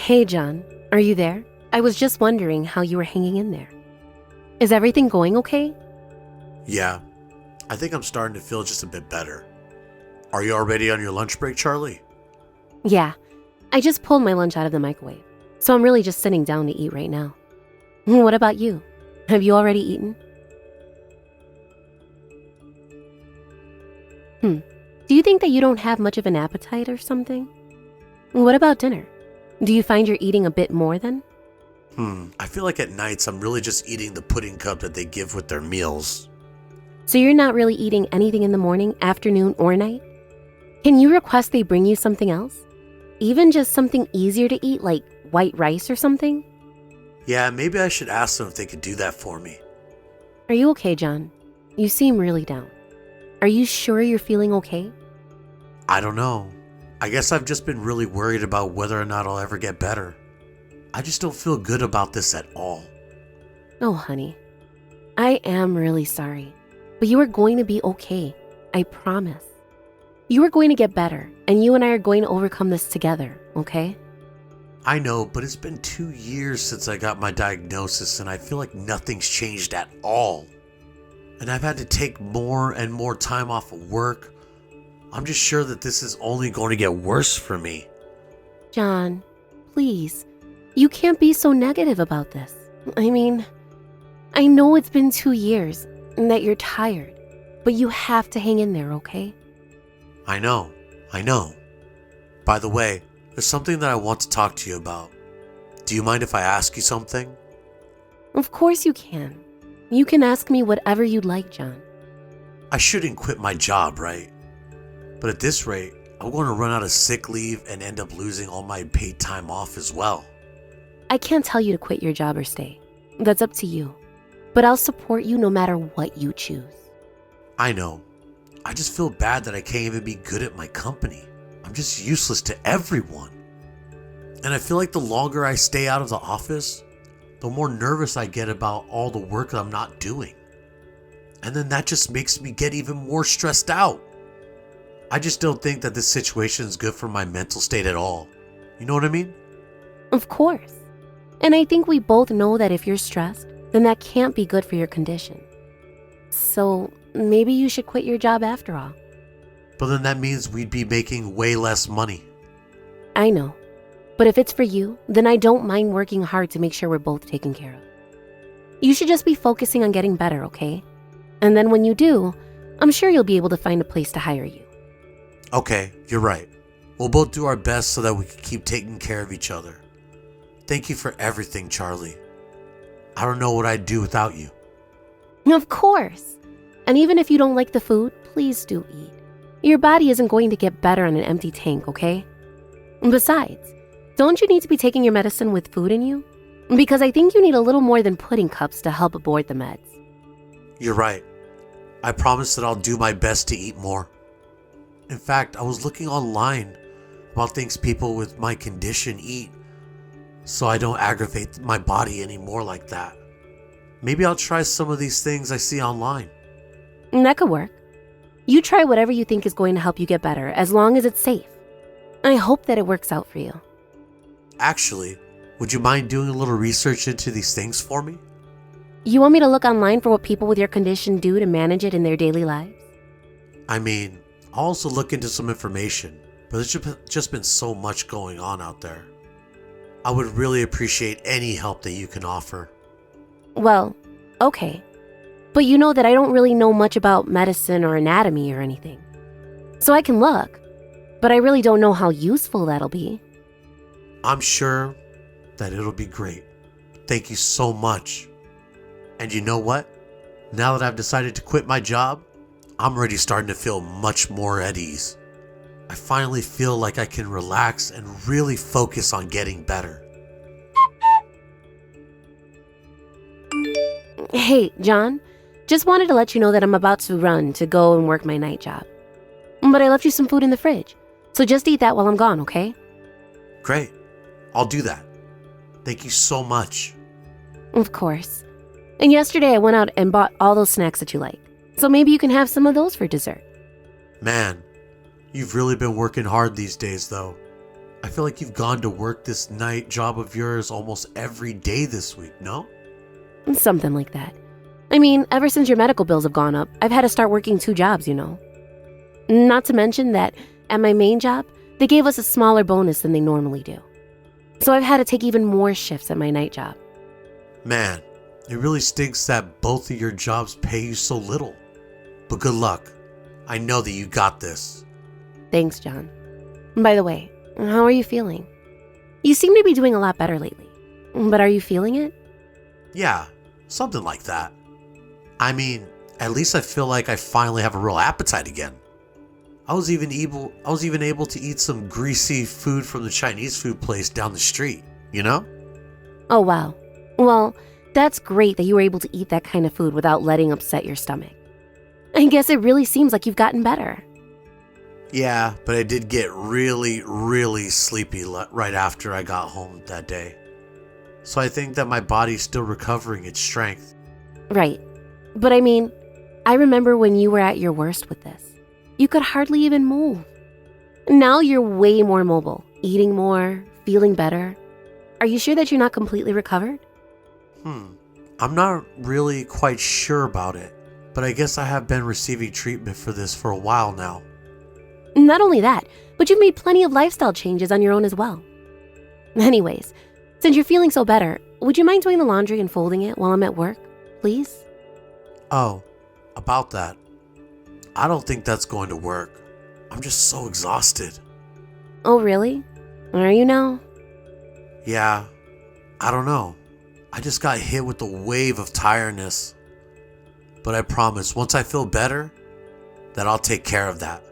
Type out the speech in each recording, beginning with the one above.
Hey, John, are you there? I was just wondering how you were hanging in there. Is everything going okay? Yeah, I think I'm starting to feel just a bit better. Are you already on your lunch break, Charlie? Yeah, I just pulled my lunch out of the microwave, so I'm really just sitting down to eat right now. What about you? Have you already eaten? Do you think that you don't have much of an appetite or something? What about dinner? Do you find you're eating a bit more then? I feel like at nights I'm really just eating the pudding cup that they give with their meals. So you're not really eating anything in the morning, afternoon, or night? Can you request they bring you something else? Even just something easier to eat like white rice or something? Yeah, maybe I should ask them if they could do that for me. Are you okay, John? You seem really down. Are you sure you're feeling okay? I don't know. I guess I've just been really worried about whether or not I'll ever get better. I just don't feel good about this at all. Oh, honey. I am really sorry. But you are going to be okay. I promise. You are going to get better, and you and I are going to overcome this together, okay? I know, but it's been 2 years since I got my diagnosis, and I feel like nothing's changed at all. And I've had to take more and more time off of work. I'm just sure that this is only going to get worse for me. John, please. You can't be so negative about this. I mean, I know it's been 2 years and that you're tired, but you have to hang in there, okay? I know. By the way, there's something that I want to talk to you about. Do you mind if I ask you something? Of course you can. You can ask me whatever you'd like, John. I shouldn't quit my job, right? But at this rate, I'm going to run out of sick leave and end up losing all my paid time off as well. I can't tell you to quit your job or stay. That's up to you. But I'll support you no matter what you choose. I know. I just feel bad that I can't even be good at my company. I'm just useless to everyone. And I feel like the longer I stay out of the office, the more nervous I get about all the work that I'm not doing. And then that just makes me get even more stressed out. I just don't think that this situation is good for my mental state at all. You know what I mean? Of course. And I think we both know that if you're stressed, then that can't be good for your condition. So maybe you should quit your job after all. But then that means we'd be making way less money. I know. But if it's for you, then I don't mind working hard to make sure we're both taken care of. You should just be focusing on getting better, okay? And then when you do, I'm sure you'll be able to find a place to hire you. Okay, you're right. We'll both do our best so that we can keep taking care of each other. Thank you for everything, Charlie. I don't know what I'd do without you. Of course. And even if you don't like the food, please do eat. Your body isn't going to get better on an empty tank, okay? Besides, don't you need to be taking your medicine with food in you? Because I think you need a little more than pudding cups to help aboard the meds. You're right. I promise that I'll do my best to eat more. In fact, I was looking online about things people with my condition eat so I don't aggravate my body anymore like that. Maybe I'll try some of these things I see online. That could work. You try whatever you think is going to help you get better, as long as it's safe. I hope that it works out for you. Actually, would you mind doing a little research into these things for me? You want me to look online for what people with your condition do to manage it in their daily lives? I mean, I'll also look into some information, but there's just been so much going on out there. I would really appreciate any help that you can offer. Well, okay. But you know that I don't really know much about medicine or anatomy or anything. So I can look, but I really don't know how useful that'll be. I'm sure that it'll be great. Thank you so much. And you know what? Now that I've decided to quit my job, I'm already starting to feel much more at ease. I finally feel like I can relax and really focus on getting better. Hey, John. Just wanted to let you know that I'm about to run to go and work my night job. But I left you some food in the fridge, so just eat that while I'm gone, okay? Great. I'll do that. Thank you so much. Of course. And yesterday I went out and bought all those snacks that you like. So maybe you can have some of those for dessert. Man, you've really been working hard these days though. I feel like you've gone to work this night job of yours almost every day this week, no? Something like that. I mean, ever since your medical bills have gone up, I've had to start working 2 jobs, you know. Not to mention that at my main job, they gave us a smaller bonus than they normally do. So I've had to take even more shifts at my night job. Man, it really stinks that both of your jobs pay you so little. But good luck. I know that you got this. Thanks, John. By the way, how are you feeling? You seem to be doing a lot better lately. But are you feeling it? Yeah, something like that. I mean, at least I feel like I finally have a real appetite again. I was even able to eat some greasy food from the Chinese food place down the street, you know? Oh, wow. Well, that's great that you were able to eat that kind of food without letting upset your stomach. I guess it really seems like you've gotten better. Yeah, but I did get really, really sleepy right after I got home that day. So I think that my body's still recovering its strength. Right. But I mean, I remember when you were at your worst with this. You could hardly even move. Now you're way more mobile, eating more, feeling better. Are you sure that you're not completely recovered? I'm not really quite sure about it, but I guess I have been receiving treatment for this for a while now. Not only that, but you've made plenty of lifestyle changes on your own as well. Anyways, since you're feeling so better, would you mind doing the laundry and folding it while I'm at work, please? Oh, about that. I don't think that's going to work. I'm just so exhausted. Oh, really? Are you now? Yeah, I don't know. I just got hit with a wave of tiredness. But I promise, once I feel better, that I'll take care of that.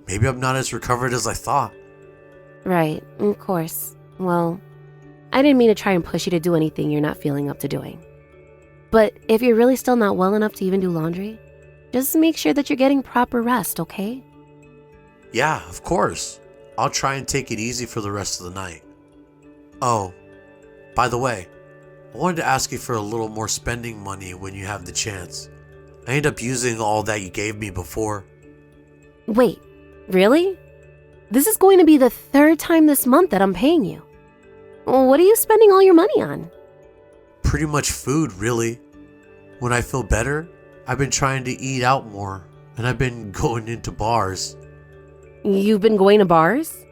Maybe I'm not as recovered as I thought. Right, of course. Well, I didn't mean to try and push you to do anything you're not feeling up to doing. But if you're really still not well enough to even do laundry, just make sure that you're getting proper rest, okay? Yeah, of course. I'll try and take it easy for the rest of the night. Oh, by the way, I wanted to ask you for a little more spending money when you have the chance. I end up using all that you gave me before. Wait, really? This is going to be the 3rd time this month that I'm paying you. What are you spending all your money on? Pretty much food, really. When I feel better, I've been trying to eat out more, and I've been going into bars. You've been going to bars?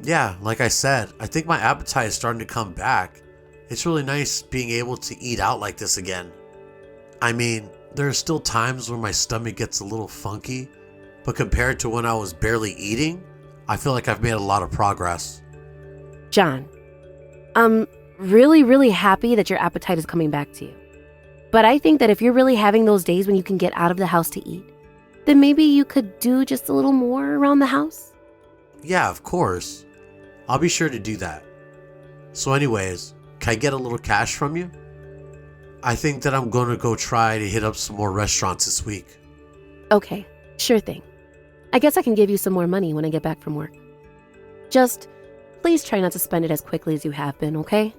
Yeah, like I said, I think my appetite is starting to come back. It's really nice being able to eat out like this again. I mean, there are still times when my stomach gets a little funky, but compared to when I was barely eating, I feel like I've made a lot of progress. John, I'm really, really happy that your appetite is coming back to you. But I think that if you're really having those days when you can get out of the house to eat, then maybe you could do just a little more around the house. Yeah, of course. I'll be sure to do that. So anyways, can I get a little cash from you? I think that I'm going to go try to hit up some more restaurants this week. Okay, sure thing. I guess I can give you some more money when I get back from work. Just please try not to spend it as quickly as you have been, okay?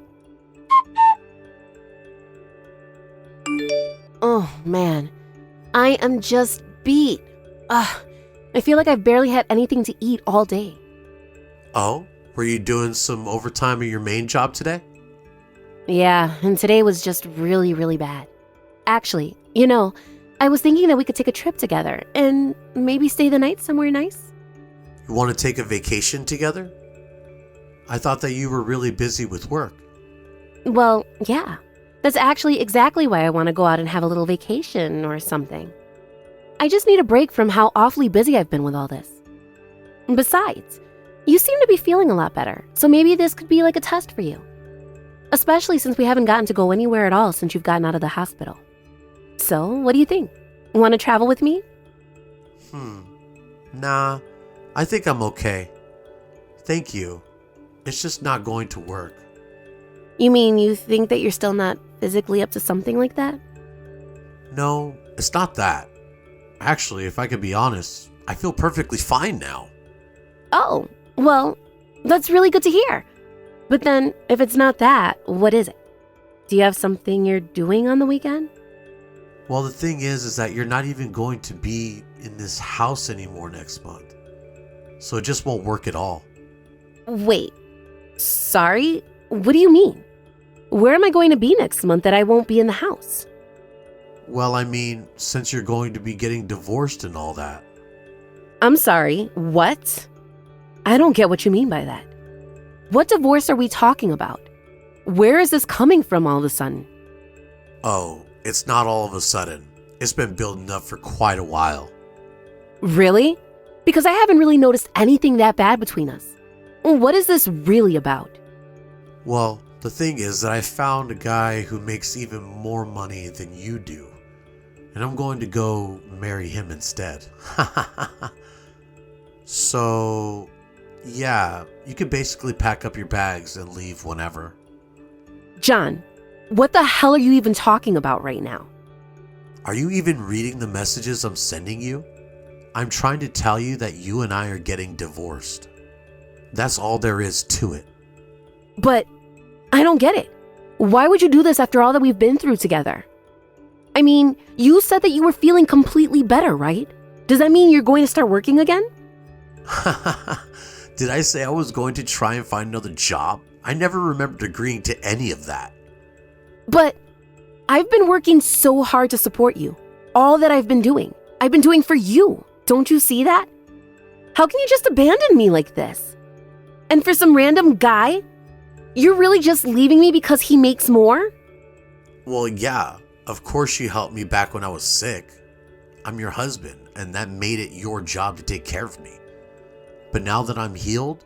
Oh, man. I am just beat. I feel like I've barely had anything to eat all day. Oh, were you doing some overtime at your main job today? Yeah, and today was just really, really bad. Actually, I was thinking that we could take a trip together and maybe stay the night somewhere nice. You want to take a vacation together? I thought that you were really busy with work. Well, yeah. That's actually exactly why I want to go out and have a little vacation or something. I just need a break from how awfully busy I've been with all this. Besides, you seem to be feeling a lot better, so maybe this could be like a test for you. Especially since we haven't gotten to go anywhere at all since you've gotten out of the hospital. So, what do you think? Want to travel with me? Nah, I think I'm okay. Thank you. It's just not going to work. You mean you think that you're still not physically up to something like that? No, it's not that. Actually, if I could be honest, I feel perfectly fine now. Oh, well, that's really good to hear. But then, if it's not that, what is it? Do you have something you're doing on the weekend? Well, the thing is that you're not even going to be in this house anymore next month. so it just won't work at all. Wait, sorry? What do you mean? Where am I going to be next month that I won't be in the house? Well, I mean, since you're going to be getting divorced and all that. I'm sorry, what? I don't get what you mean by that. What divorce are we talking about? Where is this coming from all of a sudden? Oh, it's not all of a sudden. It's been building up for quite a while. Really? Because I haven't really noticed anything that bad between us. What is this really about? Well, the thing is that I found a guy who makes even more money than you do. And I'm going to go marry him instead. So, yeah, you can basically pack up your bags and leave whenever. John, what the hell are you even talking about right now? Are you even reading the messages I'm sending you? I'm trying to tell you that you and I are getting divorced. That's all there is to it. But I don't get it. Why would you do this after all that we've been through together? I mean, you said that you were feeling completely better, right? Does that mean you're going to start working again? Did I say I was going to try and find another job? I never remembered agreeing to any of that. But I've been working so hard to support you. All that I've been doing for you. Don't you see that? How can you just abandon me like this? And for some random guy? You're really just leaving me because he makes more? Well, yeah, of course you helped me back when I was sick. I'm your husband, and that made it your job to take care of me. But now that I'm healed,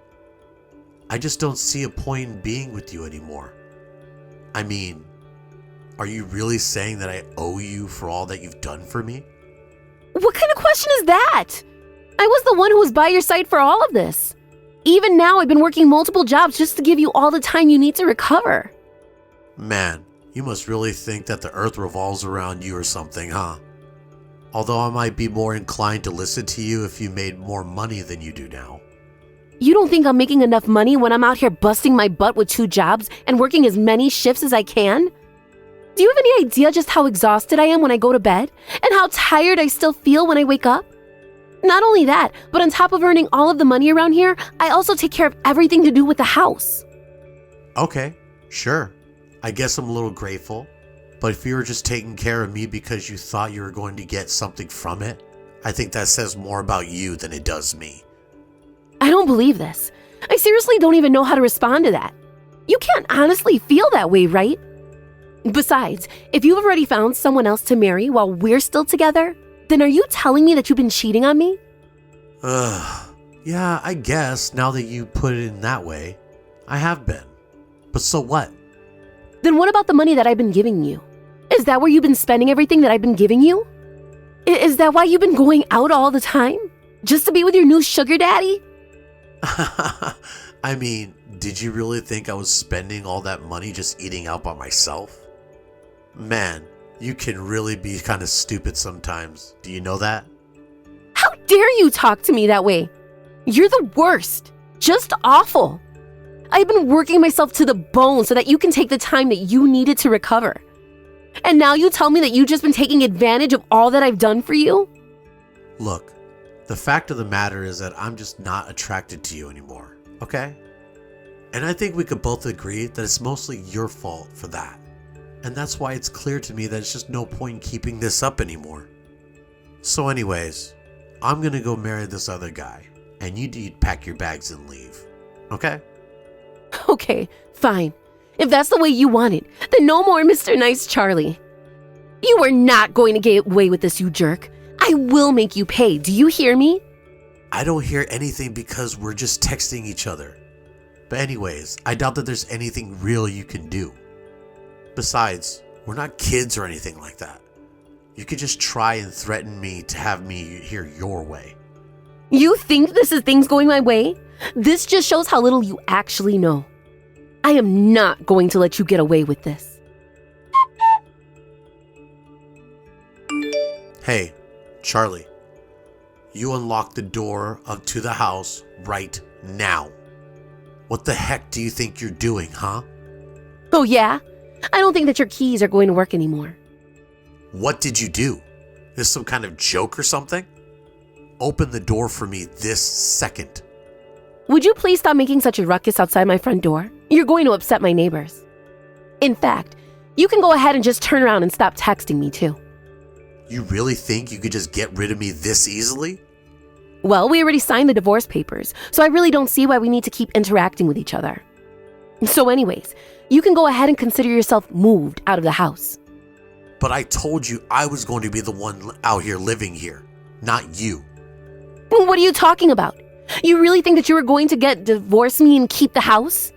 I just don't see a point in being with you anymore. I mean, are you really saying that I owe you for all that you've done for me? What kind of question is that? I was the one who was by your side for all of this. Even now, I've been working multiple jobs just to give you all the time you need to recover. Man, you must really think that the earth revolves around you or something, huh? Although I might be more inclined to listen to you if you made more money than you do now. You don't think I'm making enough money when I'm out here busting my butt with 2 jobs and working as many shifts as I can? Do you have any idea just how exhausted I am when I go to bed? And how tired I still feel when I wake up? Not only that, but on top of earning all of the money around here, I also take care of everything to do with the house. Okay, sure. I guess I'm a little grateful. But if you were just taking care of me because you thought you were going to get something from it, I think that says more about you than it does me. I don't believe this. I seriously don't even know how to respond to that. You can't honestly feel that way, right? Besides, if you've already found someone else to marry while we're still together, then are you telling me that you've been cheating on me? Yeah, I guess now that you put it in that way, I have been. But so what? Then what about the money that I've been giving you? Is that where you've been spending everything that I've been giving you? Is that why you've been going out all the time? Just to be with your new sugar daddy? I mean, did you really think I was spending all that money just eating out by myself? Man, you can really be kind of stupid sometimes. Do you know that? How dare you talk to me that way? You're the worst. Just awful. I've been working myself to the bone so that you can take the time that you needed to recover. And now you tell me that you've just been taking advantage of all that I've done for you? Look, the fact of the matter is that I'm just not attracted to you anymore, okay? And I think we could both agree that it's mostly your fault for that. And that's why it's clear to me that it's just no point in keeping this up anymore. So anyways, I'm gonna go marry this other guy, and you need to pack your bags and leave, okay? Okay, fine. If that's the way you want it, then no more Mr. Nice Charlie. You are not going to get away with this, you jerk. I will make you pay. Do you hear me? I don't hear anything because we're just texting each other. But anyways, I doubt that there's anything real you can do. Besides, we're not kids or anything like that. You could just try and threaten me to have me hear your way. You think this is things going my way? This just shows how little you actually know. I am not going to let you get away with this. Hey, Charlie. You unlock the door to the house right now. What the heck do you think you're doing, huh? Oh yeah? I don't think that your keys are going to work anymore. What did you do? Is this some kind of joke or something? Open the door for me this second. Would you please stop making such a ruckus outside my front door? You're going to upset my neighbors. In fact, you can go ahead and just turn around and stop texting me too. You really think you could just get rid of me this easily? Well, we already signed the divorce papers, so I really don't see why we need to keep interacting with each other. So anyways, you can go ahead and consider yourself moved out of the house. But I told you I was going to be the one out here living here, not you. What are you talking about? You really think that you were going to divorce me and keep the house?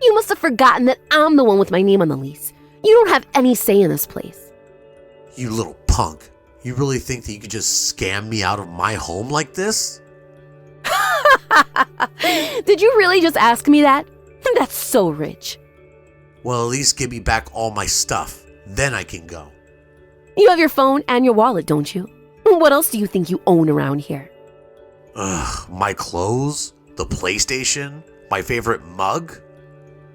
You must have forgotten that I'm the one with my name on the lease. You don't have any say in this place. You little punk. You really think that you could just scam me out of my home like this? Did you really just ask me that? That's so rich. Well, at least give me back all my stuff. Then I can go. You have your phone and your wallet, don't you? What else do you think you own around here? Ugh, my clothes, the PlayStation, my favorite mug.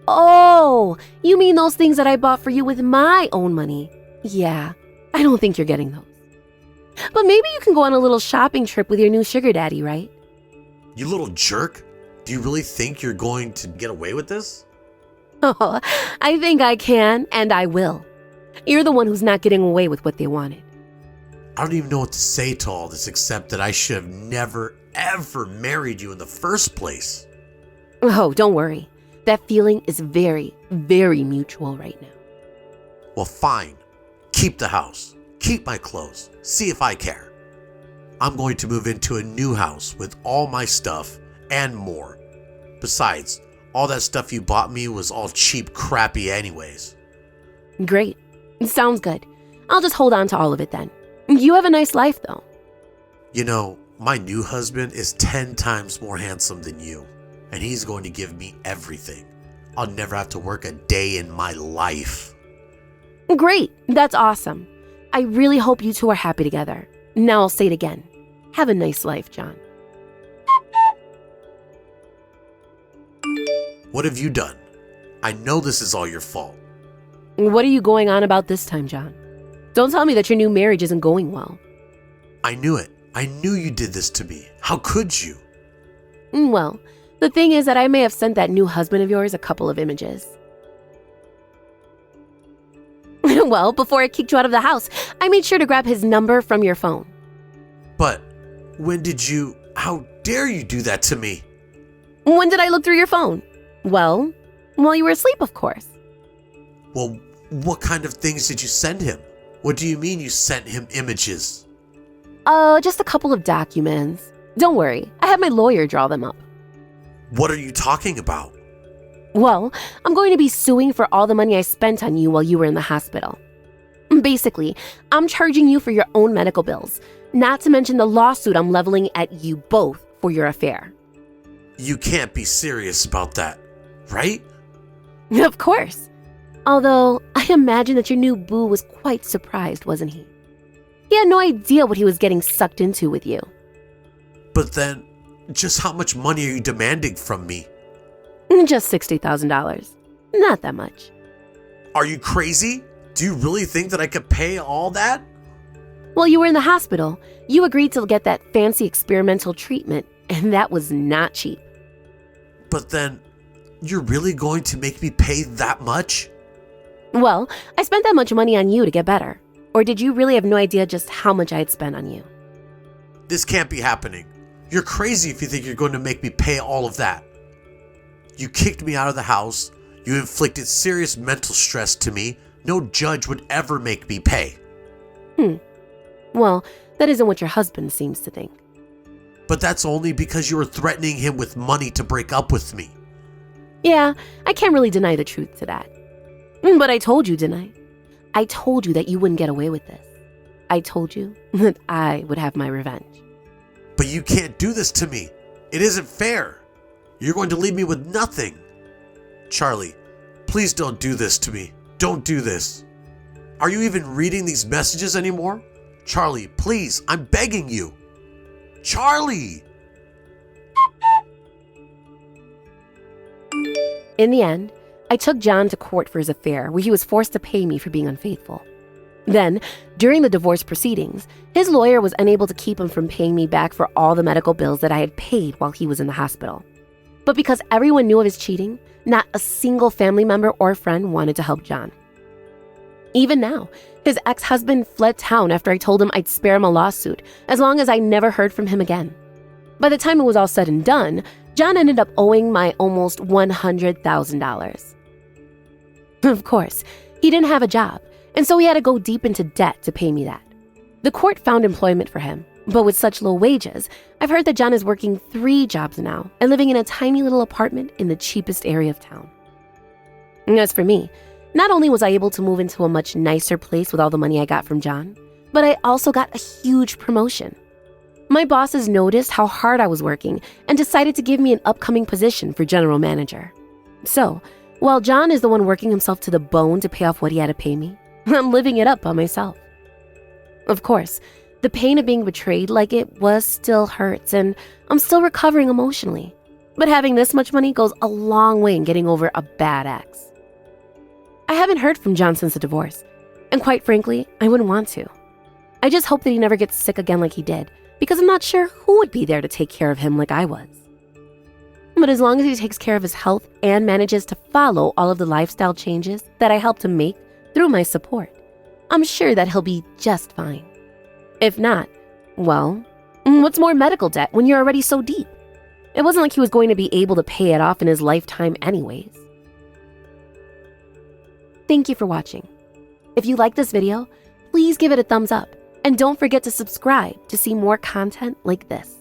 Oh, you mean those things that I bought for you with my own money? Yeah, I don't think you're getting those. But maybe you can go on a little shopping trip with your new sugar daddy, right? You little jerk. Do you really think you're going to get away with this? Oh, I think I can, and I will. You're the one who's not getting away with what they wanted. I don't even know what to say to all this except that I should have never, ever married you in the first place. Oh, don't worry. That feeling is very, very mutual right now. Well, fine. Keep the house. Keep my clothes. See if I care. I'm going to move into a new house with all my stuff and more. Besides, all that stuff you bought me was all cheap crappy anyways. Great. Sounds good. I'll just hold on to all of it then. You have a nice life, though. You know, my new husband is 10 times more handsome than you, and he's going to give me everything. I'll never have to work a day in my life. Great. That's awesome. I really hope you two are happy together. Now I'll say it again. Have a nice life, John. What have you done? I know this is all your fault. What are you going on about this time, John? Don't tell me that your new marriage isn't going well. I knew it. I knew you did this to me. How could you? Well, the thing is that I may have sent that new husband of yours a couple of images. Well, before I kicked you out of the house, I made sure to grab his number from your phone. But when did you... How dare you do that to me? When did I look through your phone? Well, while you were asleep, of course. Well, what kind of things did you send him? What do you mean you sent him images? Just a couple of documents. Don't worry, I had my lawyer draw them up. What are you talking about? Well, I'm going to be suing for all the money I spent on you while you were in the hospital. Basically, I'm charging you for your own medical bills, not to mention the lawsuit I'm leveling at you both for your affair. You can't be serious about that, right? Of course. Although, I imagine that your new boo was quite surprised, wasn't he? He had no idea what he was getting sucked into with you. But then, just how much money are you demanding from me? Just $60,000. Not that much. Are you crazy? Do you really think that I could pay all that? While you were in the hospital, you agreed to get that fancy experimental treatment, and that was not cheap. But then, you're really going to make me pay that much? Well, I spent that much money on you to get better. Or did you really have no idea just how much I had spent on you? This can't be happening. You're crazy if you think you're going to make me pay all of that. You kicked me out of the house. You inflicted serious mental stress to me. No judge would ever make me pay. Well, that isn't what your husband seems to think. But that's only because you were threatening him with money to break up with me. Yeah, I can't really deny the truth to that. But I told you, didn't I? I told you that you wouldn't get away with this. I told you that I would have my revenge. But you can't do this to me. It isn't fair. You're going to leave me with nothing. Charlie, please don't do this to me. Don't do this. Are you even reading these messages anymore? Charlie, please, I'm begging you. Charlie! In the end, I took John to court for his affair, where he was forced to pay me for being unfaithful. Then, during the divorce proceedings, his lawyer was unable to keep him from paying me back for all the medical bills that I had paid while he was in the hospital. But because everyone knew of his cheating, not a single family member or friend wanted to help John. Even now, his ex-husband fled town after I told him I'd spare him a lawsuit as long as I never heard from him again. By the time it was all said and done, John ended up owing my almost $100,000. Of course, he didn't have a job, and so he had to go deep into debt to pay me that. The court found employment for him, but with such low wages, I've heard that John is working 3 jobs now and living in a tiny little apartment in the cheapest area of town. And as for me, not only was I able to move into a much nicer place with all the money I got from John, but I also got a huge promotion. My bosses noticed how hard I was working and decided to give me an upcoming position for general manager. So, while John is the one working himself to the bone to pay off what he had to pay me, I'm living it up by myself. Of course, the pain of being betrayed like it was still hurts, and I'm still recovering emotionally. But having this much money goes a long way in getting over a bad ex. I haven't heard from John since the divorce, and quite frankly, I wouldn't want to. I just hope that he never gets sick again like he did, because I'm not sure who would be there to take care of him like I was. But as long as he takes care of his health and manages to follow all of the lifestyle changes that I helped him make through my support, I'm sure that he'll be just fine. If not, well, what's more medical debt when you're already so deep? It wasn't like he was going to be able to pay it off in his lifetime anyways. Thank you for watching. If you like this video, please give it a thumbs up and don't forget to subscribe to see more content like this.